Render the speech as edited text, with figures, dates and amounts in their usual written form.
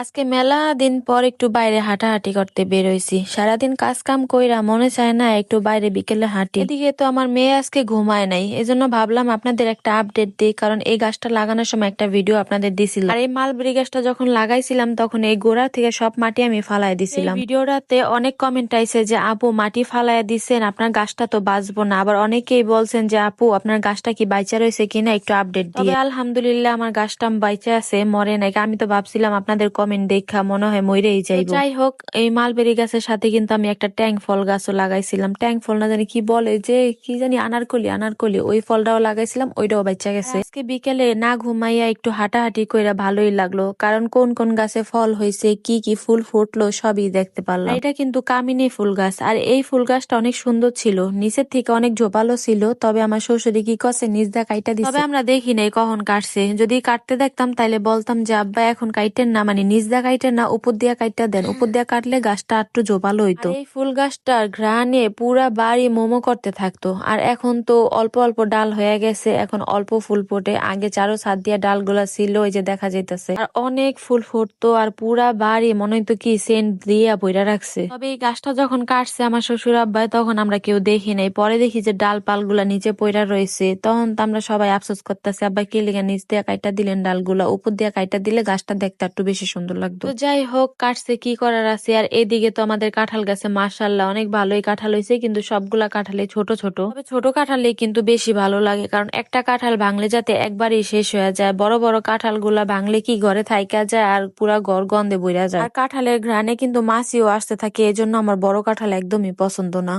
আজকে মেলা দিন পর একটু বাইরে হাঁটাহাঁটি করতে বের হইছি। সারাদিন কাজ কাম কইরা মনে চায় না একটু বাইরে বিকেলে হাঁটি। এদিকে তো আমার মেয়ে আজকে ঘুমায় নাই, এজন্য ভাবলাম আপনাদের একটা আপডেট দিই, কারণ এই গাছটা লাগানোর সময় একটা ভিডিও আপনাদের দিছিলাম। আর এই মালবেরি গাছটা যখন লাগাইছিলাম তখন এই গোড়া থেকে সব মাটি আমি ফালাই দিছিলাম। এই ভিডিওটাতে অনেক কমেন্ট আইছে যে আপু মাটি ফালাইয়া দিছেন, আপনার গাছটা তো বাঁচবো না। আবার অনেকেই বলছেন যে আপু আপনার গাছটা কি বাইচা রয়েছে কিনা একটু আপডেট দিয়ে। তবে আলহামদুলিল্লাহ আমার গাছটা বাইচা আছে, মরে নাই। আমি তো ভাবছিলাম আপনাদের কমেন্ট দেখা মনে হয় মরেই যাইব। যাই হোক, এই মালবেরি গাছের সাথে কিন্তু আমি একটা ট্যাং ফল গাছও লাগাইছিলাম। ট্যাং ফল না জানি কি বলে, যে কি জানি আনারকলি আনারকলি, ওই ফলটাও লাগাইছিলাম, ওইটাও বাচ্চা গেছে। আজকে বিকেলে না ঘুমাইয়া একটু হাঁটাহাঁটি কইরা ভালোই লাগলো, কারণ কোন কোন গাছে ফল হয়েছে, কি কি ফুল ফুটলো সবই দেখতে পারলাম। এটা কিন্তু কামিনী ফুল গাছ, আর এই ফুল গাছটা অনেক সুন্দর ছিল, নিচের থেকে অনেক ঝোপালো ছিল। তবে আমার শ্বশুরি কি করছে, নিচ দা কাইটা দিছে। তবে আমরা দেখি নাই কখন কাটছে, যদি কাটতে দেখতাম তাইলে বলতাম যে আব্বা এখন কাইটেন না, মানে নিচ দা কাইটেন না, উপর দিয়া কাইটা দেন, উপর দিয়া কাটলে গাছটা একটু জোপালো হইতো। এই ফুল গাছটার ঘ্রাণে পুরা বাড়ি মোমো করতে থাকতো। আর এখন তো অল্প অল্প ডাল হয়ে গেছে, এখন অল্প ফুল ফোটে। আগে চারো ছাদ দিয়া ডালগুলা ছিল, ওই যে দেখা যাইতেছে, আর অনেক ফুল ফুটতো, আর পুরা বাড়ি মনে হইতো কি সেন্ট দিয়া বইরা রাখছে। তবে এই গাছটা যখন কাটছে আমার শ্বশুর আব্বাই, তখন আমরা কেউ দেখি নাই। পরে দেখি যে ডাল পালগুলা নিচে পইরা রয়েছে, তখন তো আমরা সবাই আফসোস করতেছি, আব্বা কি লিগা নিচ দিয়া কাইটা দিলেন ডালগুলা, উপর দিয়া কাইটা দিলে গাছটা দেখতে একটু বেশি সুন্দর লাগতো। তো যাই হোক, কাটছে, কি করার আছে। আর এদিকে তো আমাদের কাঁঠাল গাছে মাশাআল্লাহ অনেক ভালোই কাঁঠাল হয়েছে, কিন্তু সবগুলা কাঁঠালে ছোট ছোট। তবে ছোট কাঁঠালে কিন্তু বেশি ভালো লাগে, কারণ একটা কাঁঠাল ভাঙলে যাতে একবারই শেষ হয়ে যায়। বড় বড় কাঁঠাল গুলা ভাঙলে কি ঘরে থাইকা যায়, আর পুরা ঘর গন্ধে বইরা যায়। আর কাঁঠালের ঘ্রাণে কিন্তু মাছিও আসতে থাকে, এজন্য আমার বড় কাঁঠাল একদমই পছন্দ না।